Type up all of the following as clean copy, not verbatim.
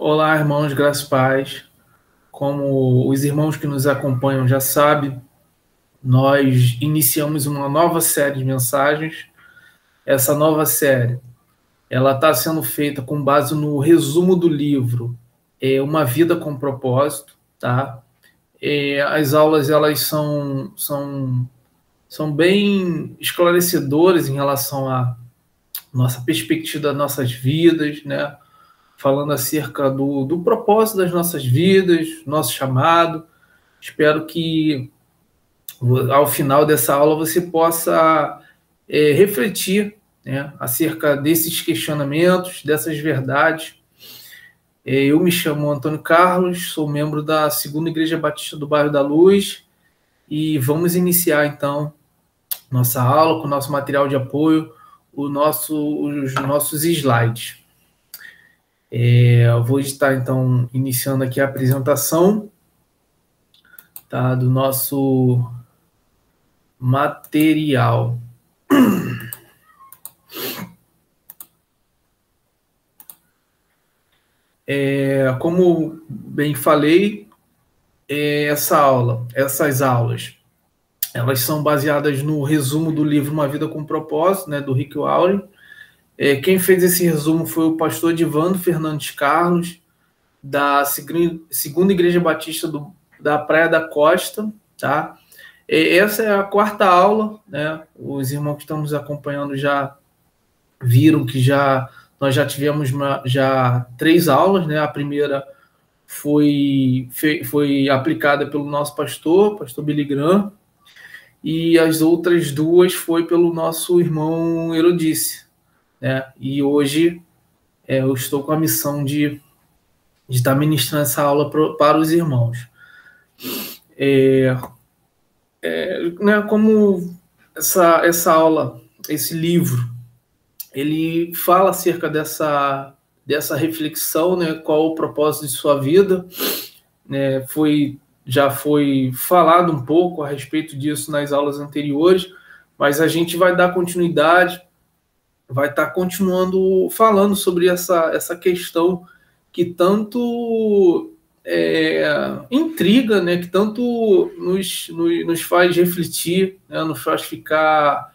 Olá, irmãos, graças e paz. Como os irmãos que nos acompanham já sabem, nós iniciamos uma nova série de mensagens. Essa nova série, ela está sendo feita com base no resumo do livro Uma Vida com Propósito, tá? As aulas elas são bem esclarecedoras em relação à nossa perspectiva das nossas vidas, né? Falando acerca do propósito das nossas vidas, nosso chamado. Espero que ao final dessa aula você possa refletir, né, acerca desses questionamentos, dessas verdades. Eu me chamo Antônio Carlos, sou membro da Segunda Igreja Batista do Bairro da Luz e vamos iniciar então nossa aula com o nosso material de apoio, os nossos slides. Eu vou estar então iniciando aqui a apresentação, tá, do nosso material. Como bem falei, essas aulas, elas são baseadas no resumo do livro Uma Vida com Propósito, né, do Rick Warren. Quem fez esse resumo foi o pastor Divando Fernandes Carlos, da Segunda Igreja Batista da Praia da Costa, tá? Essa é a quarta aula, né? Os irmãos que estão nos acompanhando já viram que nós já tivemos já 3 aulas, né? A primeira foi aplicada pelo nosso pastor Billy Graham, e as outras 2 foi pelo nosso irmão Erodice, né? E hoje eu estou com a missão de estar ministrando essa aula para os irmãos. Né, como essa aula, esse livro, ele fala acerca dessa reflexão, né, qual o propósito de sua vida, né, já foi falado um pouco a respeito disso nas aulas anteriores, mas a gente vai dar continuidade, vai estar continuando falando sobre essa questão que tanto intriga, né, que tanto nos faz refletir, né, nos faz ficar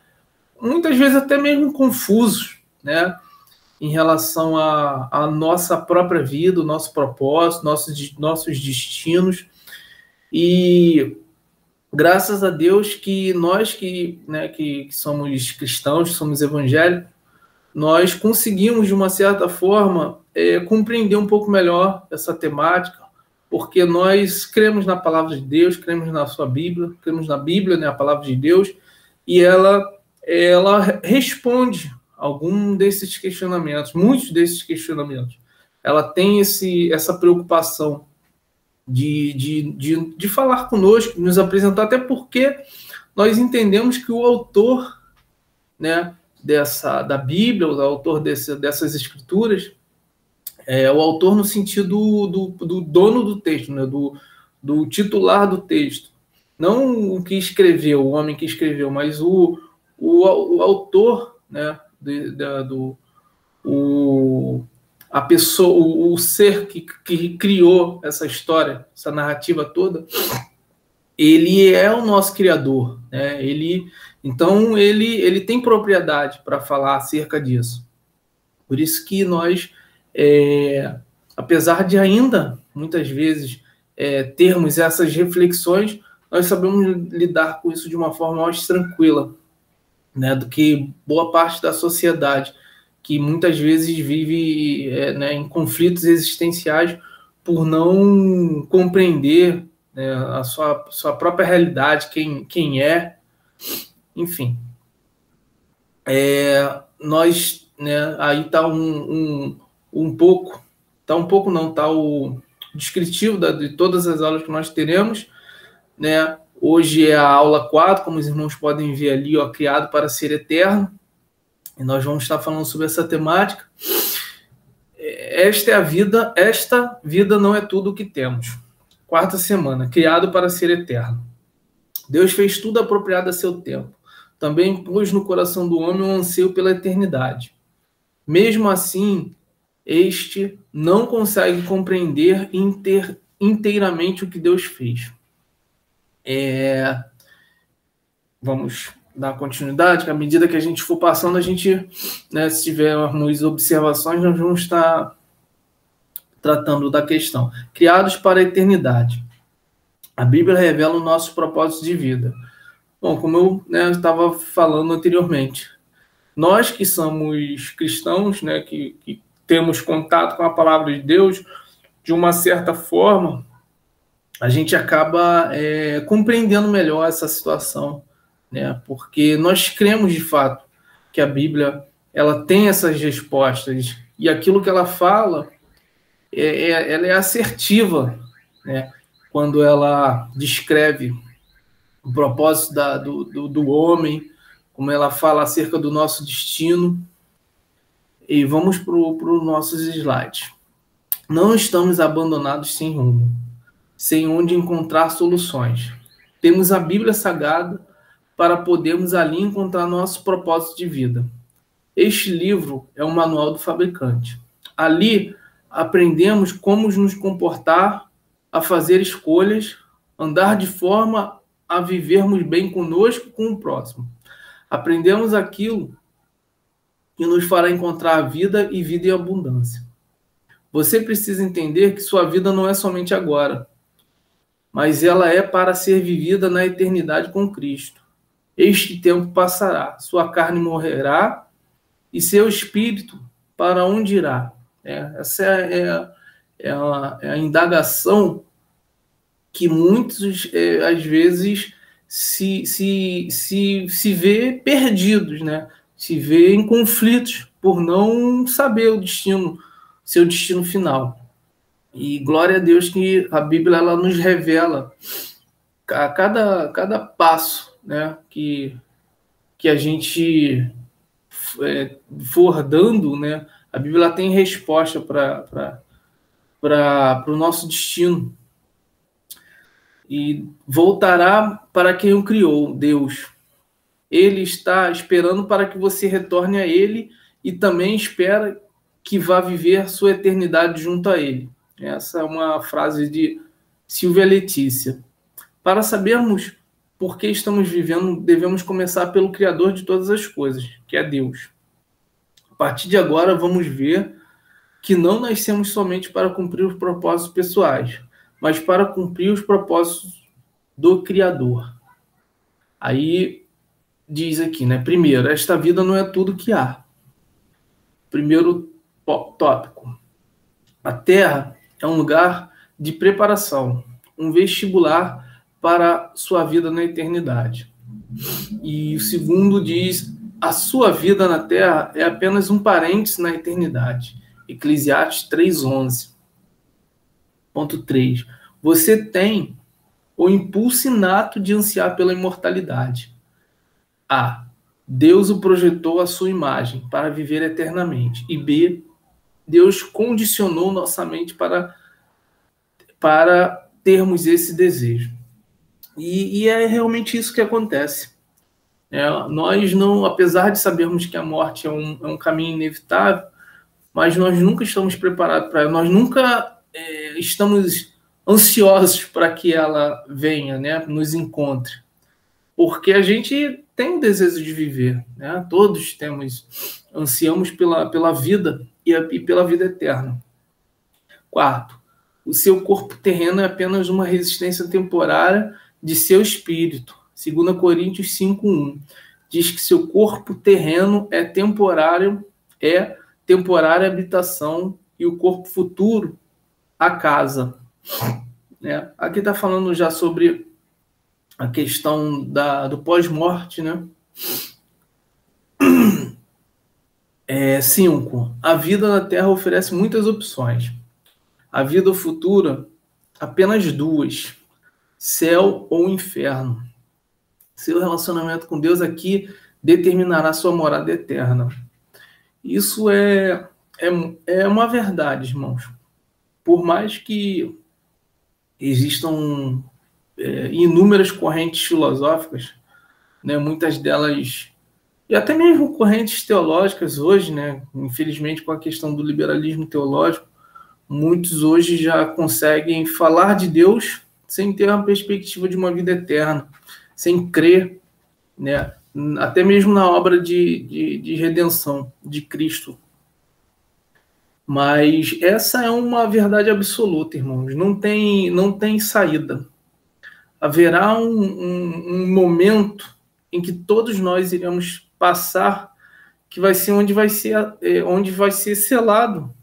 muitas vezes até mesmo confusos, né, em relação à nossa própria vida, o nosso propósito, nossos destinos. E graças a Deus que nós que somos cristãos, somos evangélicos, nós conseguimos, de uma certa forma, compreender um pouco melhor essa temática, porque nós cremos na palavra de Deus, cremos na sua Bíblia, cremos na Bíblia, né, a palavra de Deus, e ela responde algum desses questionamentos, muitos desses questionamentos. Ela tem essa preocupação de falar conosco, nos apresentar, até porque nós entendemos que o autor, né, da Bíblia, o autor dessas escrituras, o autor no sentido do dono do texto, né, do titular do texto. Não o que escreveu, o homem que escreveu, mas o autor, né, a pessoa, o ser que criou essa história, essa narrativa toda, ele é o nosso criador, né? Então ele tem propriedade para falar acerca disso. Por isso que nós, apesar de ainda muitas vezes termos essas reflexões, nós sabemos lidar com isso de uma forma mais tranquila, né, do que boa parte da sociedade, que muitas vezes vive né, em conflitos existenciais por não compreender, né, a sua própria realidade, quem é, enfim. Nós, né, aí está um pouco não, está o descritivo de todas as aulas que nós teremos, né? Hoje é a aula 4, como os irmãos podem ver ali, ó, criado para ser eterno, e nós vamos estar falando sobre essa temática. Esta vida não é tudo o que temos. 4ª semana, criado para ser eterno. Deus fez tudo apropriado a seu tempo. Também pôs no coração do homem um anseio pela eternidade. Mesmo assim, este não consegue compreender inteiramente o que Deus fez. Vamos dar continuidade, que à medida que a gente for passando, a gente, né, se tivermos observações, nós vamos estar tratando da questão. Criados para a eternidade. A Bíblia revela o nosso propósito de vida. Bom, como eu estava falando anteriormente, nós que somos cristãos, né, que temos contato com a palavra de Deus, de uma certa forma, a gente acaba compreendendo melhor essa situação, né, porque nós cremos de fato que a Bíblia ela tem essas respostas e aquilo que ela fala, ela é assertiva, né, quando ela descreve o propósito do homem, como ela fala acerca do nosso destino. E vamos para os nossos slides. Não estamos abandonados sem rumo, sem onde encontrar soluções. Temos a Bíblia Sagrada para podermos ali encontrar nosso propósito de vida. Este livro é o manual do fabricante. Ali aprendemos como nos comportar, a fazer escolhas, andar de forma a vivermos bem conosco e com o próximo. Aprendemos aquilo que nos fará encontrar a vida e vida em abundância. Você precisa entender que sua vida não é somente agora, mas ela é para ser vivida na eternidade com Cristo. Este tempo passará, sua carne morrerá e seu espírito para onde irá? Essa é a indagação que muitos, às vezes, se vê perdidos, né? Se vê em conflitos por não saber o destino, seu destino final. E glória a Deus que a Bíblia ela nos revela a cada passo, né, que a gente for dando, né, a Bíblia tem resposta para o nosso destino. E voltará para quem o criou, Deus. Ele está esperando para que você retorne a Ele e também espera que vá viver sua eternidade junto a Ele. Essa é uma frase de Silvia Letícia. Para sabermos por que estamos vivendo, devemos começar pelo Criador de todas as coisas, que é Deus. A partir de agora, vamos ver que não nascemos somente para cumprir os propósitos pessoais, mas para cumprir os propósitos do Criador. Aí diz aqui, né? Primeiro, esta vida não é tudo que há. Primeiro tópico. A Terra é um lugar de preparação, um vestibular para sua vida na eternidade. E o segundo diz, a sua vida na Terra é apenas um parênteses na eternidade. Eclesiastes 3:11. Ponto 3. Você tem o impulso inato de ansiar pela imortalidade. A. Deus o projetou à sua imagem para viver eternamente. E B. Deus condicionou nossa mente para termos esse desejo. E é realmente isso que acontece. Nós não, apesar de sabermos que a morte é um caminho inevitável, mas nós nunca estamos preparados para ela, nós nunca estamos ansiosos para que ela venha, né, nos encontre. Porque a gente tem o desejo de viver, né? Todos ansiamos pela vida e pela vida eterna. Quarto, o seu corpo terreno é apenas uma resistência temporária de seu espírito. 2 Coríntios 5:1 diz que seu corpo terreno é temporária habitação e o corpo futuro a casa. Aqui está falando já sobre a questão do pós-morte, né? 5. A vida na Terra oferece muitas opções. A vida futura, apenas 2. Céu ou inferno. Seu relacionamento com Deus aqui determinará sua morada eterna. Isso é uma verdade, irmãos. Por mais que existam inúmeras correntes filosóficas, né, muitas delas e até mesmo correntes teológicas hoje, né, infelizmente com a questão do liberalismo teológico, muitos hoje já conseguem falar de Deus sem ter uma perspectiva de uma vida eterna, sem crer, né, até mesmo na obra de redenção de Cristo. Mas essa é uma verdade absoluta, irmãos. Não tem saída. Haverá um momento em que todos nós iremos passar, que vai ser onde vai ser selado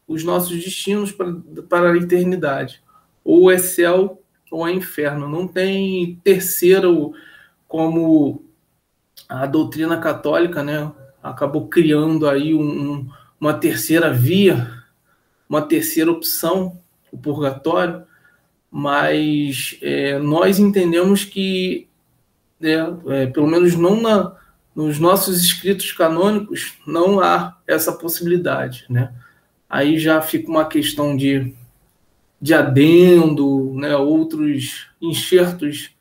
os nossos destinos para a eternidade. Ou é céu ou é inferno. Não tem terceiro, como a doutrina católica, né, acabou criando aí uma terceira via, uma terceira opção, o purgatório, mas nós entendemos que, pelo menos não nos nossos escritos canônicos, não há essa possibilidade, né? Aí já fica uma questão de adendo, né, outros enxertos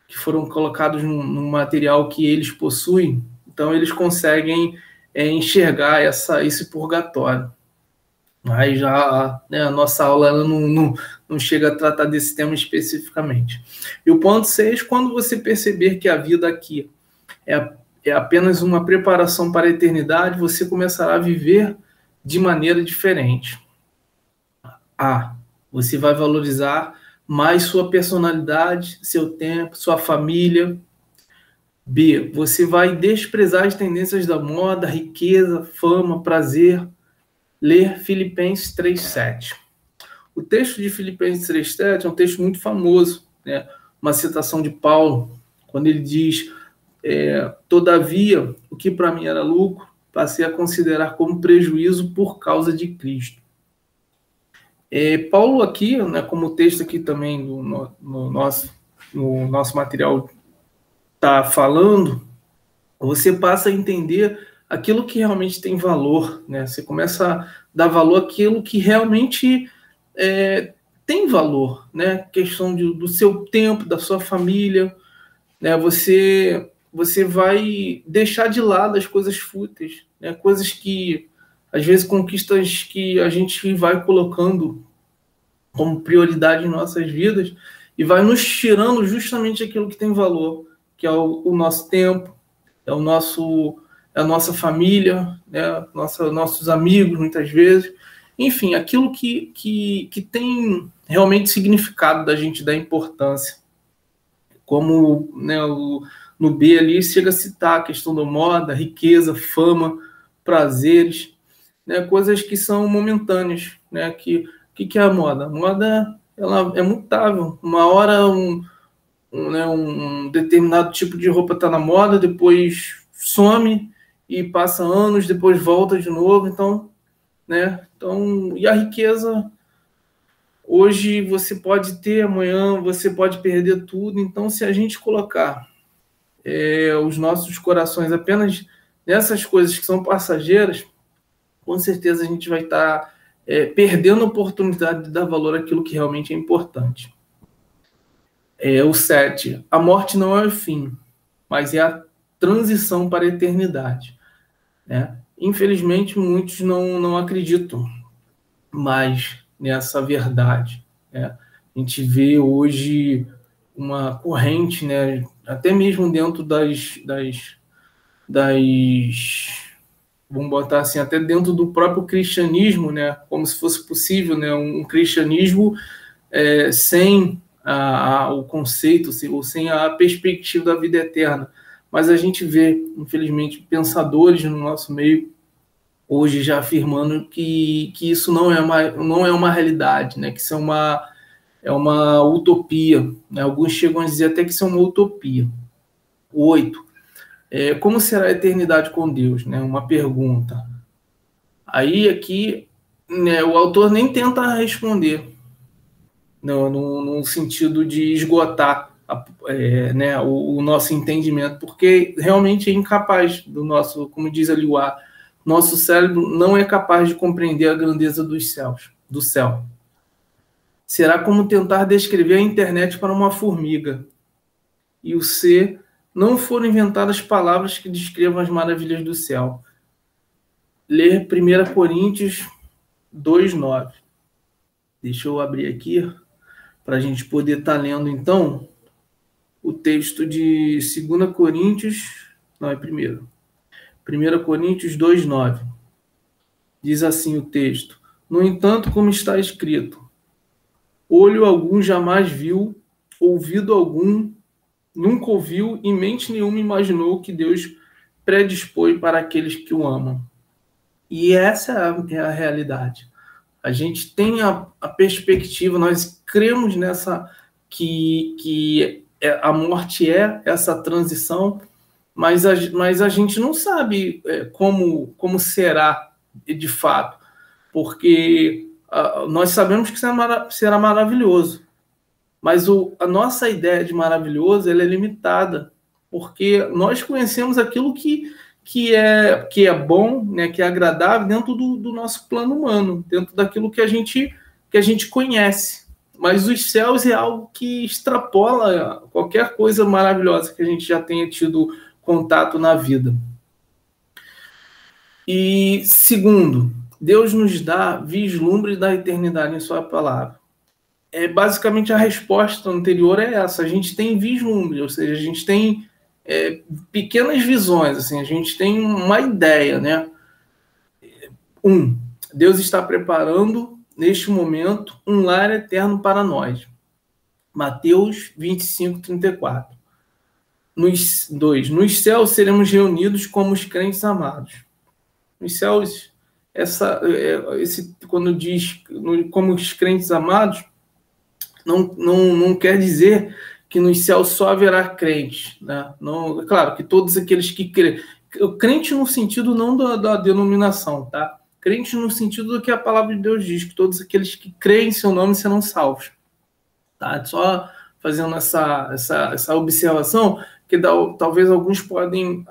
que foram colocados no material que eles possuem, então eles conseguem enxergar esse purgatório. Mas já, né, a nossa aula ela não chega a tratar desse tema especificamente. E o ponto 6, quando você perceber que a vida aqui é apenas uma preparação para a eternidade, você começará a viver de maneira diferente. A. Você vai valorizar mais sua personalidade, seu tempo, sua família. B. Você vai desprezar as tendências da moda, riqueza, fama, prazer. Ler Filipenses 3,7. O texto de Filipenses 3,7 é um texto muito famoso, né? Uma citação de Paulo, quando ele diz: todavia, o que para mim era lucro, passei a considerar como prejuízo por causa de Cristo. Paulo aqui, né, como o texto aqui também no nosso material está falando, você passa a entender aquilo que realmente tem valor, né? Você começa a dar valor àquilo que realmente tem valor, né? Questão do seu tempo, da sua família, né? Você vai deixar de lado as coisas fúteis, né? Coisas que, às vezes, conquistas que a gente vai colocando como prioridade em nossas vidas e vai nos tirando justamente aquilo que tem valor, que é o nosso tempo, é a nossa família, né? Nossos amigos, muitas vezes. Enfim, aquilo que tem realmente significado da gente dar importância. Como, né, no B ali chega a citar a questão da moda, riqueza, fama, prazeres, né? Coisas que são momentâneas. Né? Que é a moda? A moda ela é mutável. Uma hora um determinado tipo de roupa está na moda, depois some e passa anos, depois volta de novo. Então, né? E a riqueza, hoje você pode ter, amanhã você pode perder tudo. Então, se a gente colocar os nossos corações apenas nessas coisas que são passageiras, com certeza a gente vai estar perdendo a oportunidade de dar valor àquilo que realmente é importante. O 7. A morte não é o fim, mas é a transição para a eternidade. Né? Infelizmente, muitos não acreditam mais nessa verdade. Né? A gente vê hoje uma corrente, né, até mesmo dentro das vamos botar assim, até dentro do próprio cristianismo, né, como se fosse possível, né, um cristianismo sem o conceito, ou sem a perspectiva da vida eterna. Mas a gente vê, infelizmente, pensadores no nosso meio hoje já afirmando que isso não é uma realidade, né? Que isso é uma utopia. Né? Alguns chegam a dizer até que isso é uma utopia. 8. Como será a eternidade com Deus? Né? Uma pergunta. Aí aqui, né, o autor nem tenta responder no sentido de esgotar né, o nosso entendimento, porque realmente é incapaz do nosso, como diz ali o A, nosso cérebro não é capaz de compreender a grandeza do céu. Será como tentar descrever a internet para uma formiga. E o C, não foram inventadas palavras que descrevam as maravilhas do céu. Ler 1 Coríntios 2:9. Deixa eu abrir aqui para a gente poder estar lendo, então, o texto de 2 Coríntios, não, é primeiro. 1 Coríntios 2:9. Diz assim o texto: no entanto, como está escrito, olho algum jamais viu, ouvido algum nunca ouviu e mente nenhuma imaginou que Deus predispôs para aqueles que o amam. E essa é a realidade. A gente tem a perspectiva, nós cremos nessa, que a morte é essa transição, mas a gente não sabe como será de fato, porque nós sabemos que será maravilhoso, mas a nossa ideia de maravilhoso ela é limitada, porque nós conhecemos aquilo que é bom, né, que é agradável dentro do nosso plano humano, dentro daquilo que a gente conhece. Mas os céus é algo que extrapola qualquer coisa maravilhosa que a gente já tenha tido contato na vida. E segundo, Deus nos dá vislumbre da eternidade em sua palavra. Basicamente a resposta anterior é essa: a gente tem vislumbre, ou seja, a gente tem pequenas visões, assim, a gente tem uma ideia, né? Deus está preparando neste momento um lar eterno para nós. Mateus 25:34. Nos céus seremos reunidos como os crentes amados. Nos céus, quando diz como os crentes amados, não quer dizer que nos céus só haverá crentes, né? Não, claro que todos aqueles que creem, crente no sentido não da denominação, tá? Crente no sentido do que a palavra de Deus diz, que todos aqueles que creem em seu nome serão salvos, tá? Só fazendo essa observação, que talvez alguns podem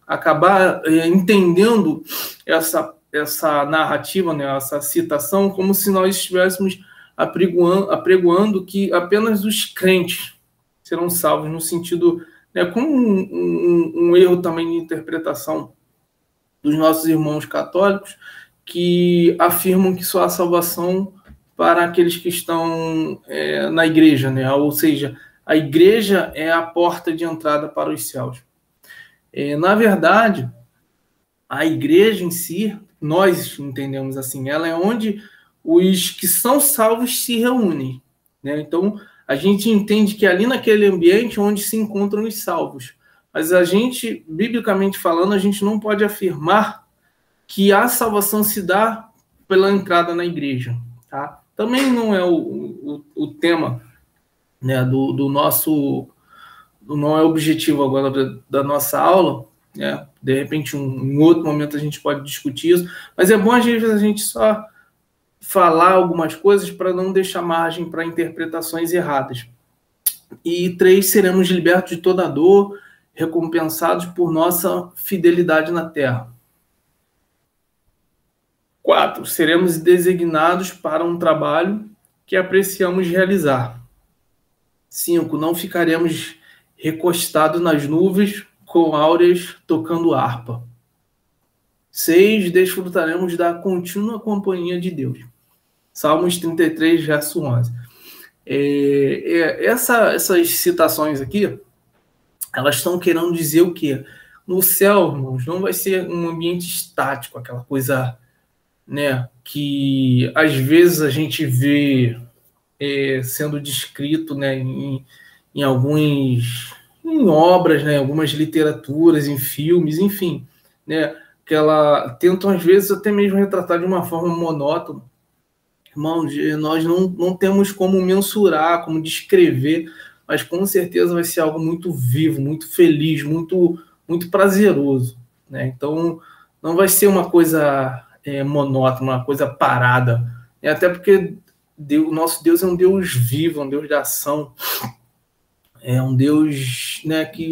acabar entendendo essa narrativa, né, essa citação, como se nós estivéssemos apregoando que apenas os crentes serão salvos, no sentido, né, como um erro também de interpretação dos nossos irmãos católicos, que afirmam que só há salvação para aqueles que estão na igreja, né? Ou seja, a igreja é a porta de entrada para os céus. Na verdade, a igreja em si, nós entendemos assim, ela é onde os que são salvos se reúnem, né? Então, a gente entende que ali naquele ambiente onde se encontram os salvos. Mas a gente, biblicamente falando, a gente não pode afirmar que a salvação se dá pela entrada na igreja, tá? Também não é o tema, né, do nosso... Não é o objetivo agora da nossa aula, né? De repente, em outro momento a gente pode discutir isso, mas é bom às vezes a gente só falar algumas coisas para não deixar margem para interpretações erradas. E 3, seremos libertos de toda dor, recompensados por nossa fidelidade na terra. 4, seremos designados para um trabalho que apreciamos realizar. 5, não ficaremos recostados nas nuvens com áureas tocando harpa. 6, desfrutaremos da contínua companhia de Deus. Salmos 33, verso 11. Essas citações aqui, elas estão querendo dizer o quê? No céu, irmãos, não vai ser um ambiente estático, aquela coisa, né, que às vezes a gente vê sendo descrito, né, em obras, né, algumas literaturas, em filmes, enfim, né, que ela tentam às vezes até mesmo retratar de uma forma monótona. Irmãos, nós não temos como mensurar, como descrever, mas com certeza vai ser algo muito vivo, muito feliz, muito, muito prazeroso, né? Então, não vai ser uma coisa monótona, uma coisa parada, né? Até porque o nosso Deus é um Deus vivo, um Deus de ação, é um Deus, né, que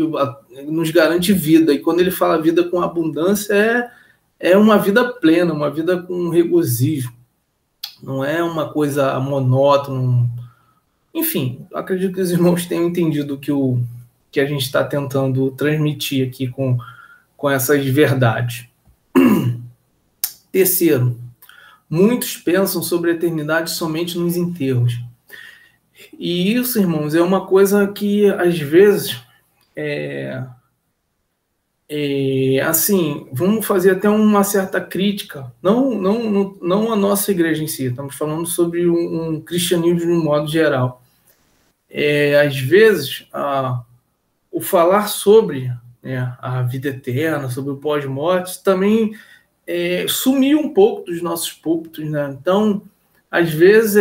nos garante vida, e quando ele fala vida com abundância, é uma vida plena, uma vida com regozijo, não é uma coisa monótona. Enfim, acredito que os irmãos tenham entendido o que eu que a gente está tentando transmitir aqui com essas verdades. Terceiro, muitos pensam sobre a eternidade somente nos enterros. E isso, irmãos, é uma coisa que, às vezes, assim, vamos fazer até uma certa crítica, não a nossa igreja em si, estamos falando sobre um cristianismo de um modo geral. Às vezes, o falar sobre, né, a vida eterna, sobre o pós-morte, também sumiu um pouco dos nossos púlpitos, né? Então, às vezes,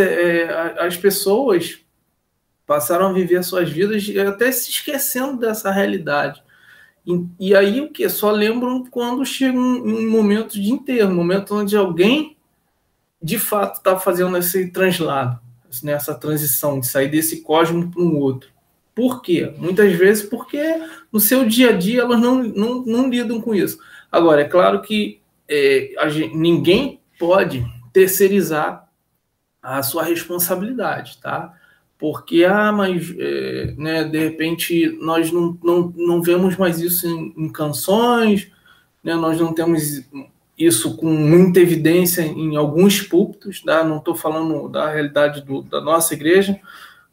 as pessoas passaram a viver suas vidas até se esquecendo dessa realidade. E aí o que? Só lembram quando chega um momento de enterro, um momento onde alguém de fato está fazendo esse translado, né, essa transição de sair desse cosmos para um outro. Por quê? Muitas vezes porque no seu dia a dia elas não lidam com isso. Agora, é claro que ninguém pode terceirizar a sua responsabilidade, tá? Porque, mas né, de repente nós não vemos mais isso em canções, né, nós não temos isso com muita evidência em alguns púlpitos, tá? Não estou falando da realidade da nossa igreja,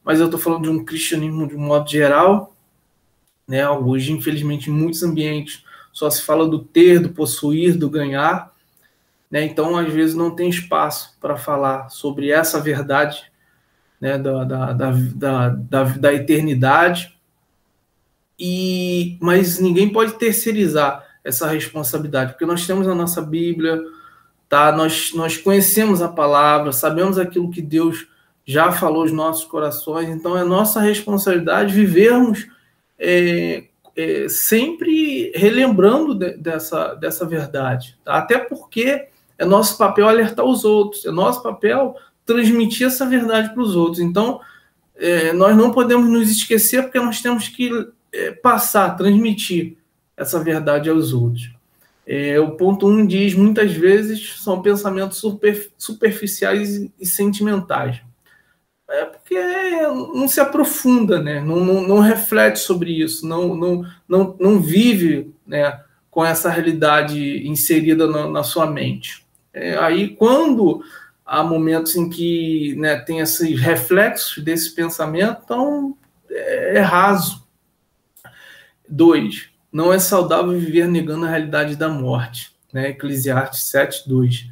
mas eu estou falando de um cristianismo de um modo geral, né? Hoje, infelizmente, em muitos ambientes só se fala do ter, do possuir, do ganhar, né? Então, às vezes, não tem espaço para falar sobre essa verdade, né, da eternidade, mas ninguém pode terceirizar essa responsabilidade, porque nós temos a nossa Bíblia, tá? Nós conhecemos a palavra, sabemos aquilo que Deus já falou aos nossos corações, então é nossa responsabilidade vivermos sempre relembrando dessa verdade, tá? Até porque é nosso papel alertar os outros, é nosso papel transmitir essa verdade para os outros. Então, nós não podemos nos esquecer, porque nós temos que transmitir essa verdade aos outros. O ponto 1 diz, muitas vezes, são pensamentos superficiais e sentimentais. Porque não se aprofunda, né? Não reflete sobre isso, não vive, né, com essa realidade inserida na sua mente. Aí, quando há momentos em que, né, tem esses reflexos desse pensamento, então é raso. 2. Não é saudável viver negando a realidade da morte, né? Eclesiastes 7:2.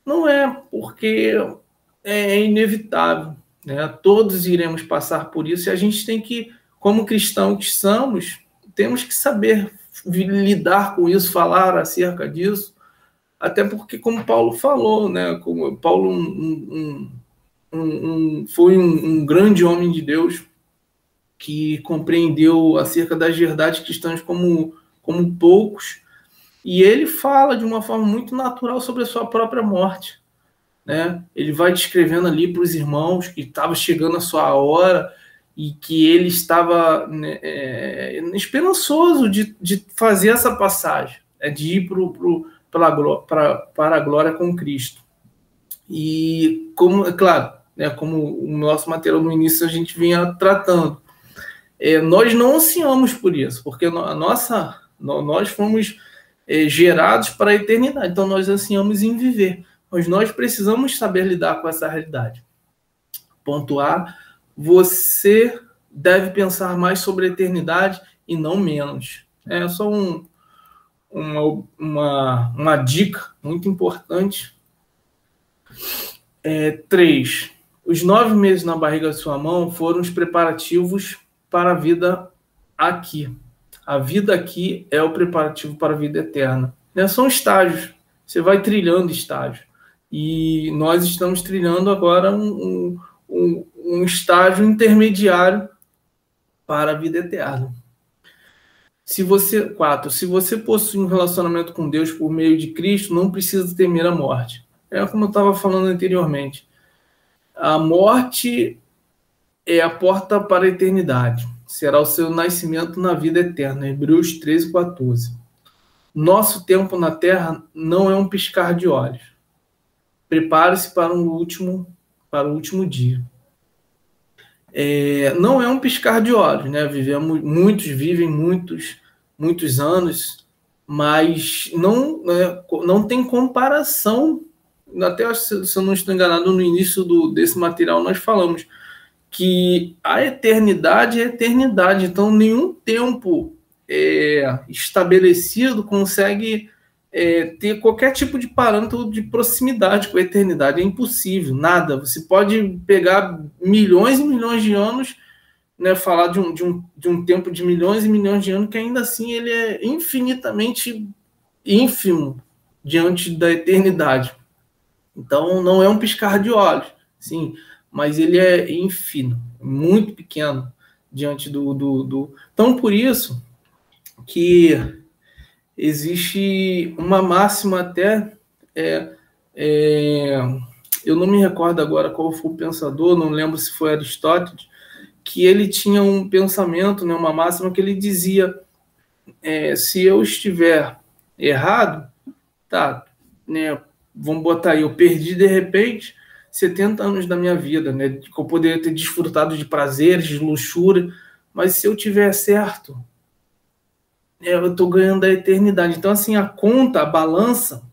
Não é, porque é inevitável, né? Todos iremos passar por isso, e a gente tem que, como cristãos que somos, temos que saber lidar com isso, falar acerca disso, até porque, como Paulo falou, né? Como Paulo foi um grande homem de Deus que compreendeu acerca das verdades cristãs como poucos, e ele fala de uma forma muito natural sobre a sua própria morte, né? Ele vai descrevendo ali para os irmãos que estava chegando a sua hora e que ele estava, né, esperançoso de fazer essa passagem, de ir para a glória com Cristo. E, como, é claro, né, como o nosso material no início a gente vinha tratando, nós não ansiamos por isso, porque nós fomos gerados para a eternidade, então nós ansiamos em viver, mas nós precisamos saber lidar com essa realidade. Ponto A, você deve pensar mais sobre a eternidade e não menos. É só uma dica muito importante. 3. Os 9 meses na barriga de sua mãe foram os preparativos para a vida aqui. A vida aqui é o preparativo para a vida eterna. São estágios. Você vai trilhando estágios. E nós estamos trilhando agora um estágio intermediário para a vida eterna. 4. Se você possui um relacionamento com Deus por meio de Cristo, não precisa temer a morte. Como eu estava falando anteriormente. A morte é a porta para a eternidade. Será o seu nascimento na vida eterna. Hebreus 13:14. Nosso tempo na terra não é um piscar de olhos. Prepare-se para o último dia. Não é um piscar de olhos, né? Muitos vivem muitos anos, mas não tem comparação. Até, se eu não estou enganado, no início desse material nós falamos que a eternidade é eternidade, então nenhum tempo estabelecido consegue ter qualquer tipo de parâmetro de proximidade com a eternidade. É impossível, nada. Você pode pegar milhões e milhões de anos, né, falar de um tempo de milhões e milhões de anos, que ainda assim ele é infinitamente ínfimo diante da eternidade. Então, não é um piscar de olhos, sim, mas ele é ínfimo, muito pequeno diante do... Então, por isso que existe uma máxima até... eu não me recordo agora qual foi o pensador, não lembro se foi Aristóteles, que ele tinha um pensamento, né, uma máxima que ele dizia, se eu estiver errado, tá, né, vamos botar aí, eu perdi de repente 70 anos da minha vida, né, que eu poderia ter desfrutado de prazeres, de luxúria, mas se eu tiver certo, eu estou ganhando a eternidade. Então, assim, a conta, a balança,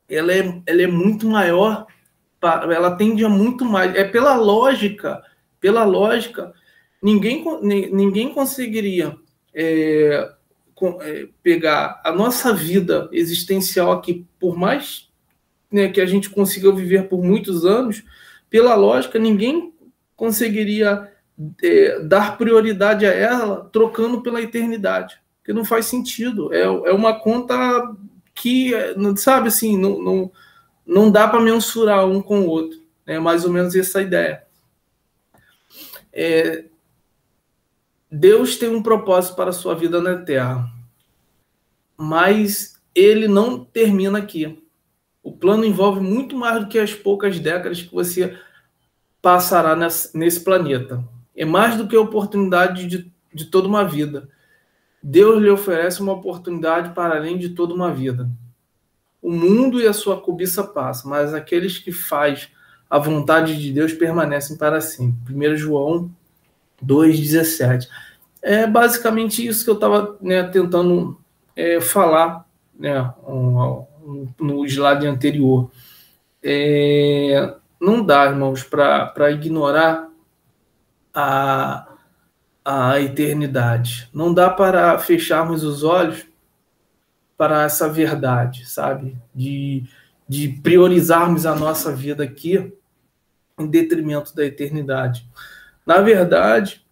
ela é muito maior, ela tende a muito mais. Pela lógica, ninguém conseguiria pegar a nossa vida existencial aqui, por mais, né, que a gente consiga viver por muitos anos, pela lógica, ninguém conseguiria dar prioridade a ela trocando pela eternidade, porque não faz sentido. É uma conta que, sabe, assim, não dá para mensurar um com o outro. É mais ou menos essa ideia. Deus tem um propósito para a sua vida na Terra, mas ele não termina aqui. O plano envolve muito mais do que as poucas décadas que você passará nesse planeta. É mais do que a oportunidade de toda uma vida. Deus lhe oferece uma oportunidade para além de toda uma vida. O mundo e a sua cobiça passam, mas aqueles que fazem a vontade de Deus permanecem para sempre. 1 João 2,17. É basicamente isso que eu estava, né, tentando falar, né, no slide anterior. Não dá, irmãos, para ignorar a eternidade. Não dá para fecharmos os olhos para essa verdade, sabe? De priorizarmos a nossa vida aqui em detrimento da eternidade. Na verdade,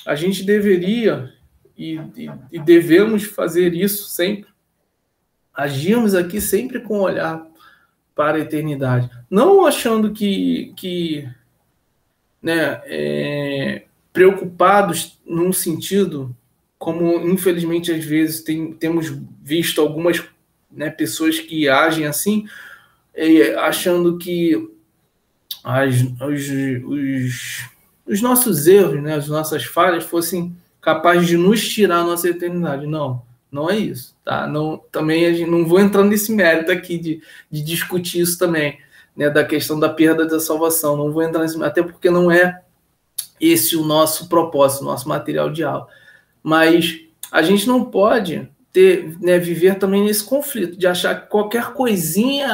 a gente deveria e devemos fazer isso sempre. Agirmos aqui sempre com olhar para a eternidade. Não achando que né, preocupados num sentido, como infelizmente às vezes temos visto algumas, né, pessoas que agem assim, achando que os nossos erros, né, as nossas falhas fossem capazes de nos tirar a nossa eternidade. Não é isso, tá? Também a gente, não vou entrar nesse mérito aqui de discutir isso também, né, da questão da perda da salvação. Não vou entrar nesse, até porque não é esse o nosso propósito, o nosso material de aula. Mas a gente não pode viver também nesse conflito de achar que qualquer coisinha,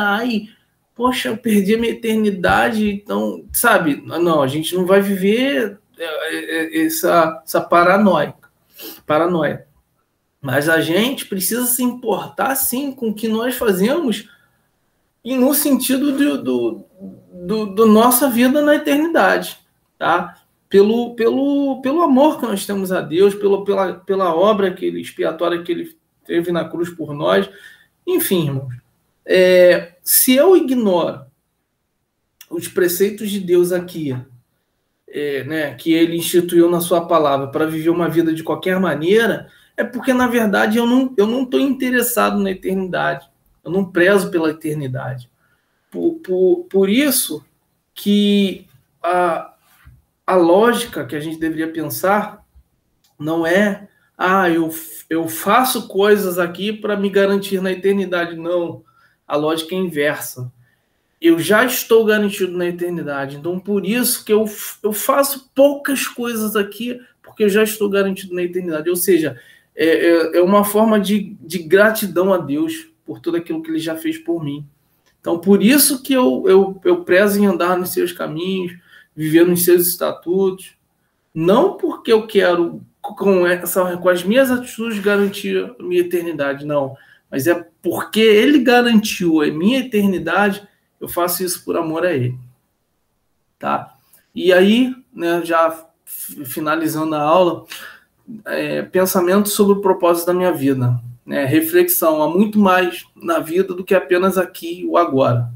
poxa, eu perdi a minha eternidade, então, sabe? Não, a gente não vai viver essa paranoia. Mas a gente precisa se importar, sim, com o que nós fazemos e no sentido do nossa vida na eternidade, tá? Pelo amor que nós temos a Deus, pela obra expiatória que ele teve na cruz por nós. Enfim, irmãos, se eu ignoro os preceitos de Deus aqui, né, que ele instituiu na sua palavra para viver uma vida de qualquer maneira, é porque, na verdade, eu não estou interessado na eternidade. Eu não prezo pela eternidade. Por isso que a lógica que a gente deveria pensar não é eu faço coisas aqui para me garantir na eternidade. Não. A lógica é inversa. eu já estou garantido na eternidade. Então, por isso que eu faço poucas coisas aqui, porque eu já estou garantido na eternidade. Ou seja, é uma forma de gratidão a Deus por tudo aquilo que Ele já fez por mim. Então, por isso que eu prezo em andar nos seus caminhos, viver nos seus estatutos. Não porque eu quero, com as minhas atitudes, garantir a minha eternidade, não. Mas é porque Ele garantiu a minha eternidade, eu faço isso por amor a Ele. Tá? E aí, né, já finalizando a aula, pensamento sobre o propósito da minha vida. Reflexão, há muito mais na vida do que apenas aqui e o agora.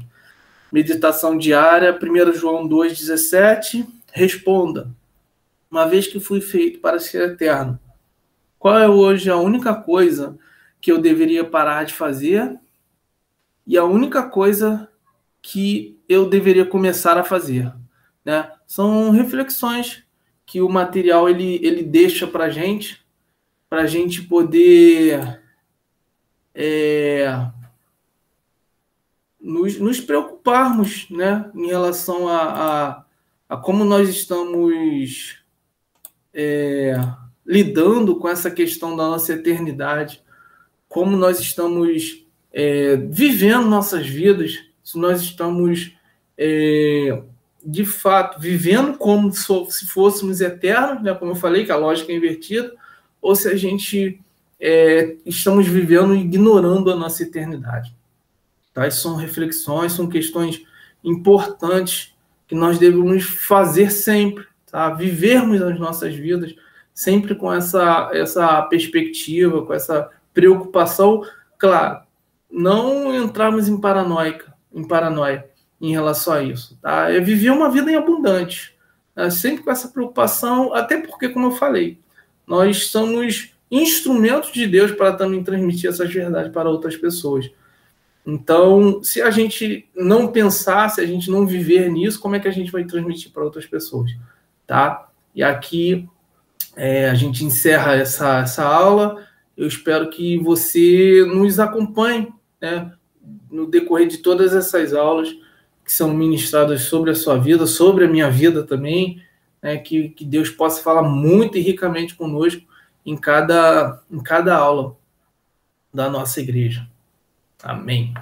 Meditação diária, 1 João 2,17, responda. Uma vez que fui feito para ser eterno, qual é hoje a única coisa que eu deveria parar de fazer e a única coisa que eu deveria começar a fazer? Né? São reflexões que o material ele deixa para a gente poder nos preocuparmos, né, em relação a como nós estamos lidando com essa questão da nossa eternidade, como nós estamos vivendo nossas vidas, se nós estamos de fato vivendo como se fôssemos eternos, né, como eu falei, que a lógica é invertida, ou se a gente estamos vivendo e ignorando a nossa eternidade. Tá? Isso são reflexões, são questões importantes que nós devemos fazer sempre, tá? Vivermos as nossas vidas sempre com essa perspectiva, com essa preocupação. Claro, não entrarmos em paranoia em relação a isso. Tá? É viver uma vida em abundante, tá? Sempre com essa preocupação, até porque, como eu falei, nós somos instrumentos de Deus para também transmitir essas verdades para outras pessoas. Então, se a gente não pensar, se a gente não viver nisso, como é que a gente vai transmitir para outras pessoas? Tá? E aqui a gente encerra essa aula. Eu espero que você nos acompanhe, né, no decorrer de todas essas aulas que são ministradas sobre a sua vida, sobre a minha vida também, né, que Deus possa falar muito e ricamente conosco em cada aula da nossa igreja. Amém.